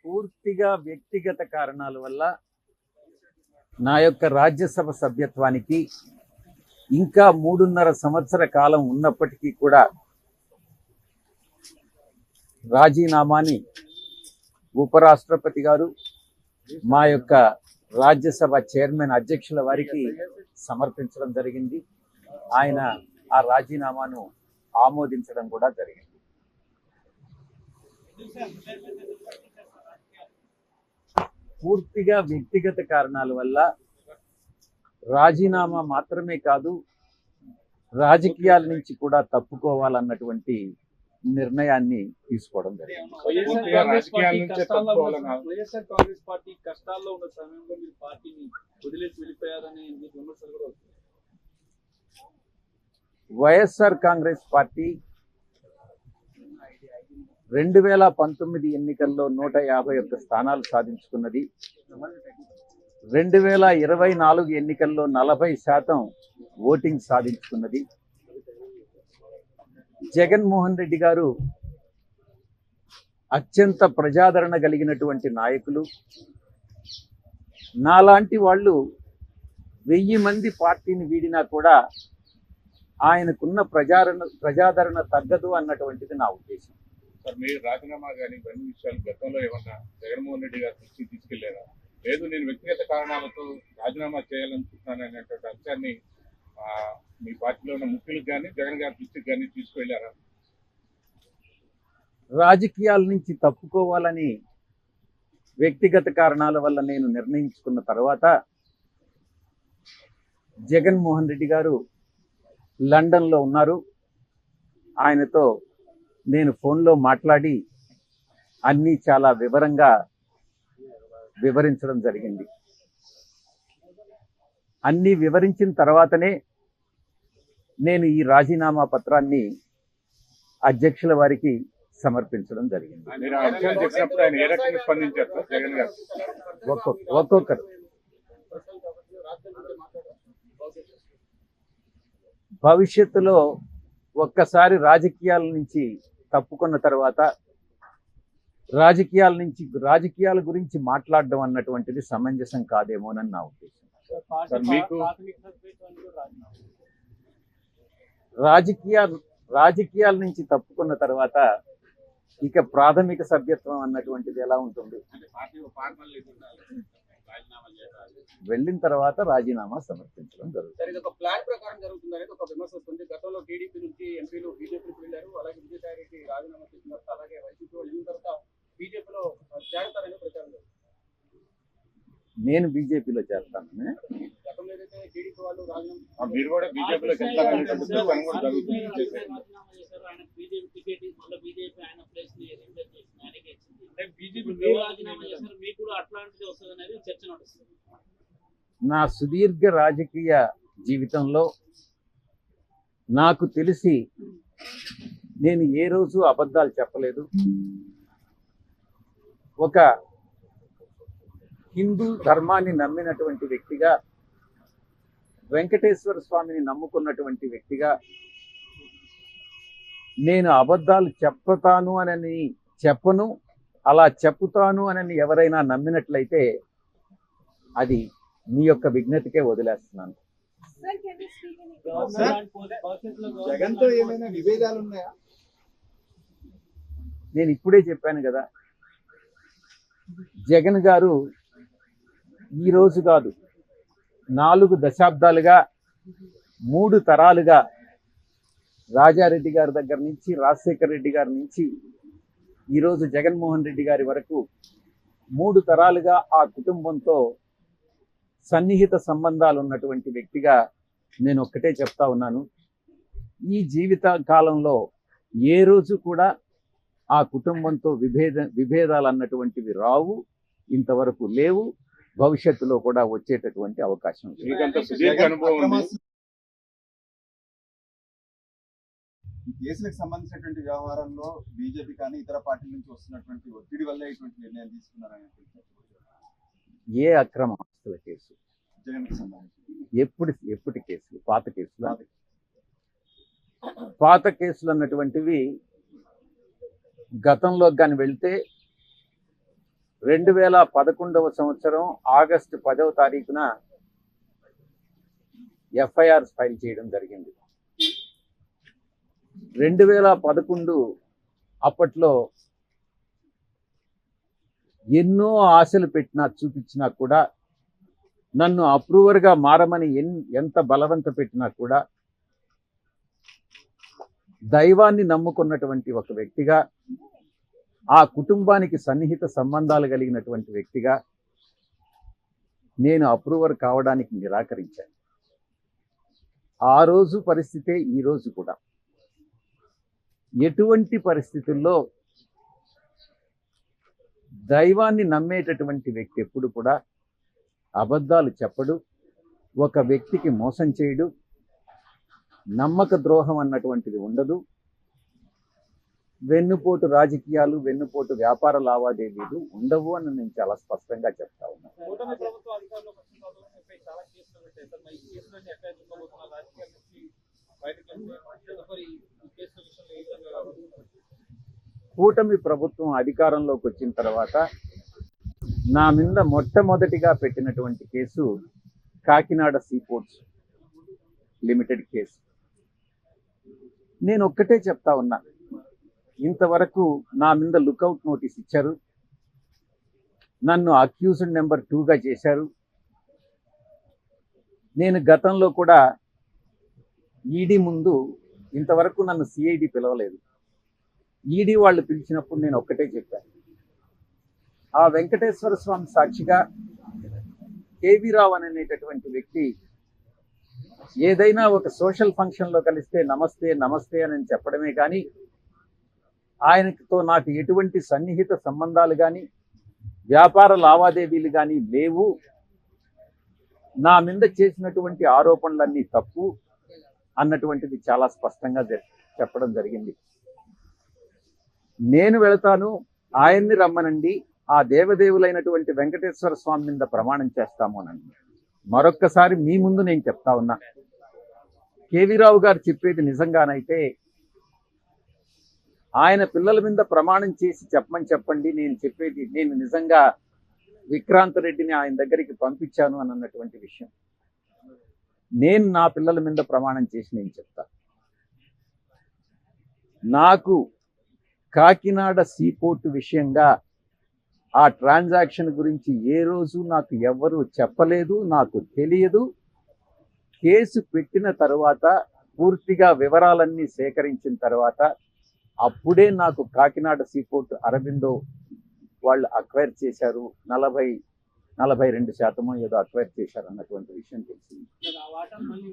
పూర్తిగా వ్యక్తిగత కారణాల వల్ల నా యొక్క రాజ్యసభ సభ్యత్వానికి ఇంకా 3.5 సంవత్సర కాలం ఉన్నప్పటికీ కూడా రాజీనామాని ఉపరాష్ట్రపతి గారు మా యొక్క రాజ్యసభ చైర్మన్ అధ్యక్షుల వారికి సమర్పించడం జరిగింది. ఆయన ఆ రాజీనామాను ఆమోదించడం కూడా జరిగింది. పూర్తిగా వ్యక్తిగత కారణాల వల్ల రాజీనామా మాత్రమే కాదు, రాజకీయాల నుంచి కూడా తప్పుకోవాలన్నటువంటి నిర్ణయాన్ని తీసుకోవడం జరిగింది. వైఎస్ఆర్ కాంగ్రెస్ పార్టీ కష్టాల్లో ఉన్న సమయంలో మీరు పార్టీని వదిలేసి వెళ్ళిపోయారనే విమర్శలు కూడా వస్తున్నాయి. వైఎస్ఆర్ కాంగ్రెస్ పార్టీ 2019 ఎన్నికల్లో 151 స్థానాలు సాధించుకున్నది. 2024 ఎన్నికల్లో 40% ఓటింగ్ సాధించుకున్నది. జగన్మోహన్ రెడ్డి గారు అత్యంత ప్రజాదరణ కలిగినటువంటి నాయకులు. నాలాంటి వాళ్ళు 1000 మంది పార్టీని వీడినా కూడా ఆయనకున్న ప్రజాదరణ తగ్గదు అన్నటువంటిది నా ఉద్దేశం. సార్, మీరు రాజీనామా కానీ ఇవన్నీ విషయాలు గతంలో ఏమన్నా జగన్మోహన్ రెడ్డి గారి దృష్టికి తీసుకెళ్లారా? లేదు, నేను వ్యక్తిగత కారణాలతో రాజీనామా చేయాలనుకుంటున్నాను అనేటువంటి అంశాన్ని మీ పార్టీలో ఉన్న ముఖ్యులకు కానీ జగన్ గారి దృష్టికి కానీ తీసుకెళ్లారా? రాజకీయాల నుంచి తప్పుకోవాలని వ్యక్తిగత కారణాల వల్ల నేను నిర్ణయించుకున్న తర్వాత జగన్మోహన్ రెడ్డి గారు లండన్లో ఉన్నారు. ఆయనతో నేను ఫోన్లో మాట్లాడి అన్నీ చాలా వివరంగా వివరించడం జరిగింది. అన్నీ వివరించిన తర్వాతనే నేను ఈ రాజీనామా పత్రాన్ని అధ్యక్షుల వారికి సమర్పించడం జరిగింది. ఒక్కొక్కరు భవిష్యత్తులో ఒక్కసారి రాజకీయాల నుంచి తప్పుకున్న తర్వాత రాజకీయాల గురించి మాట్లాడడం అన్నటువంటిది సమంజసం కాదేమోనని నా ఉద్దేశం. రాజకీయాల నుంచి తప్పుకున్న తర్వాత ఇక ప్రాథమిక సభ్యత్వం అన్నటువంటిది ఎలా ఉంటుంది? వెళ్ళిన తర్వాత రాజీనామా సమర్పించడం జరుగుతుంది. ప్లాన్ ప్రకారం జరుగుతుందనేది ఒక విమర్శ వస్తుంది. గతంలో టీడీపీ నుంచి ఎంపీలు బీజేపీకి వెళ్ళారు. అలాగే విజయసాయి రెడ్డి రాజీనామా చేసిన తర్వాత అలాగే వైసీపీ వెళ్ళిన తర్వాత బీజేపీలో చేరతారని ప్రచారం జరుగుతుంది. నేను బీజేపీలో చేరతానని గతంలో ఏదైతే టీడీపీ వాళ్ళు రాజీనామా మీరు కూడా బీజేపీలో నా సుదీర్ఘ రాజకీయ జీవితంలో నాకు తెలిసి నేను ఏ రోజు అబద్ధాలు చెప్పలేదు. ఒక హిందూ ధర్మాన్ని నమ్మినటువంటి వ్యక్తిగా, వెంకటేశ్వర స్వామిని నమ్ముకున్నటువంటి వ్యక్తిగా నేను అబద్ధాలు చెప్తాను అని చెప్పను. అలా చెప్పుతాను అని ఎవరైనా నమ్మినట్లయితే అది మీ యొక్క విజ్ఞతకే వదిలేస్తున్నాను. జగన్తో ఏమైనా విభేదాలు ఉన్నాయా? నేను ఇప్పుడే చెప్పాను కదా, జగన్ గారు ఈరోజు కాదు, 4 దశాబ్దాలుగా 3 తరాలుగా రాజారెడ్డి గారి దగ్గర నుంచి, రాజశేఖర రెడ్డి గారి నుంచి ఈరోజు జగన్మోహన్ రెడ్డి గారి వరకు 3 తరాలుగా ఆ కుటుంబంతో సన్నిహిత సంబంధాలు ఉన్నటువంటి వ్యక్తిగా నేను ఒక్కటే చెప్తా ఉన్నాను. ఈ జీవిత కాలంలో ఏ రోజు కూడా ఆ కుటుంబంతో విభేదాలు అన్నటువంటివి రావు, ఇంతవరకు లేవు, భవిష్యత్తులో కూడా వచ్చేటటువంటి అవకాశం ఉంది. ఈ కేసులకు సంబంధించినటువంటి వ్యవహారంలో బీజేపీ కానీ ఇతర పార్టీల నుంచి వస్తున్నటువంటి ఒత్తిడి వల్ల ఇటువంటి నిర్ణయం తీసుకున్నారని ఏ అక్రమ ఆస్తుల కేసు? జగన్కి సంబంధించి ఎప్పటి కేసులు? పాత కేసులు అన్నటువంటివి గతంలో కానీ వెళ్తే 2011 సంవత్సరం ఆగస్టు 10వ తారీఖున ఎఫ్ఐఆర్ ఫైల్ చేయడం జరిగింది. 2011 అప్పట్లో ఎన్నో ఆశలు పెట్టినా చూపించినా కూడా, నన్ను అప్రూవర్గా మారమని ఎంత బలవంత పెట్టినా కూడా, దైవాన్ని నమ్ముకున్నటువంటి ఒక వ్యక్తిగా, ఆ కుటుంబానికి సన్నిహిత సంబంధాలు కలిగినటువంటి వ్యక్తిగా నేను అప్రూవర్ కావడానికి నిరాకరించాను. ఆ రోజు పరిస్థితే ఈ రోజు కూడా. ఎటువంటి పరిస్థితుల్లో దైవాన్ని నమ్మేటటువంటి వ్యక్తి ఎప్పుడు కూడా అబద్ధాలు చెప్పడు, ఒక వ్యక్తికి మోసం చేయడు, నమ్మక ద్రోహం అన్నటువంటిది ఉండదు, వెన్నుపోటు రాజకీయాలు, వెన్నుపోటు వ్యాపార లావాదేవీలు ఉండవు అని నేను చాలా స్పష్టంగా చెప్తా ఉన్నాను. కూటమి ప్రభుత్వం అధికారంలోకి వచ్చిన తర్వాత మీపై చాలా కేసులు పెట్టాయి సార్. మరి ఈ కేసులన్నీ ఎక్కడ చూడబోతున్నారు? రాజకీయాల నుంచి బయటకు వస్తే తదుపరి ఈ కేసుల విషయంలో ఏ విధంగా రాబోతున్నారు? కూటమి ప్రభుత్వం అధికారంలోకి వచ్చిన తర్వాత నా మీద మొట్టమొదటిగా పెట్టినటువంటి case Kakinada seaports limited case. నేను ఒక్కటే చెప్తా ఉన్నా, ఇంతవరకు నా మీద లుకౌట్ నోటీస్ ఇచ్చారు, నన్ను అక్యూజ్డ్ నెంబర్ 2గా చేశారు. నేను గతంలో కూడా ఈడీ ముందు ఇంతవరకు నన్ను సిఐడి పిలవలేదు. ఈడీ వాళ్ళు పిలిచినప్పుడు నేను ఒక్కటే చెప్పాను, ఆ వెంకటేశ్వర స్వామి సాక్షిగా కేవీ రావు అనేటటువంటి వ్యక్తి ఏదైనా ఒక సోషల్ ఫంక్షన్లో కలిస్తే నమస్తే నమస్తే అని చెప్పడమే కానీ, ఆయనతో నాకు ఎటువంటి సన్నిహిత సంబంధాలు కానీ వ్యాపార లావాదేవీలు కానీ లేవు, నా మీద చేసినటువంటి ఆరోపణలన్నీ తప్పు అన్నటువంటిది చాలా స్పష్టంగా చెప్పడం జరిగింది. నేను వెళతాను, ఆయన్ని రమ్మనండి, ఆ దేవదేవులైనటువంటి వెంకటేశ్వర స్వామి మీద ప్రమాణం చేస్తాము అనండి. మరొక్కసారి మీ ముందు నేను చెప్తా ఉన్నా, కేవీ రావు గారు చెప్పేది నిజంగానైతే ఆయన పిల్లల మీద ప్రమాణం చేసి చెప్పమని చెప్పండి. నేను చెప్పేది, నేను నిజంగా విక్రాంత్ రెడ్డిని ఆయన దగ్గరికి పంపించాను అని అన్నటువంటి విషయం నేను నా పిల్లల మీద ప్రమాణం చేసి నేను చెప్తా. నాకు కాకినాడ సీపోర్ట్ విషయంగా ఆ ట్రాన్సాక్షన్ గురించి ఏ రోజు నాకు ఎవ్వరూ చెప్పలేదు, నాకు తెలియదు. కేసు పెట్టిన తర్వాత పూర్తిగా వివరాలన్నీ సేకరించిన తర్వాత అప్పుడే నాకు కాకినాడ సీపోర్ట్ అరబిందో వాళ్ళు అక్వైర్ చేశారు, 42% ఏదో అక్వైర్ చేశారు అన్నటువంటి విషయం తెలిసింది.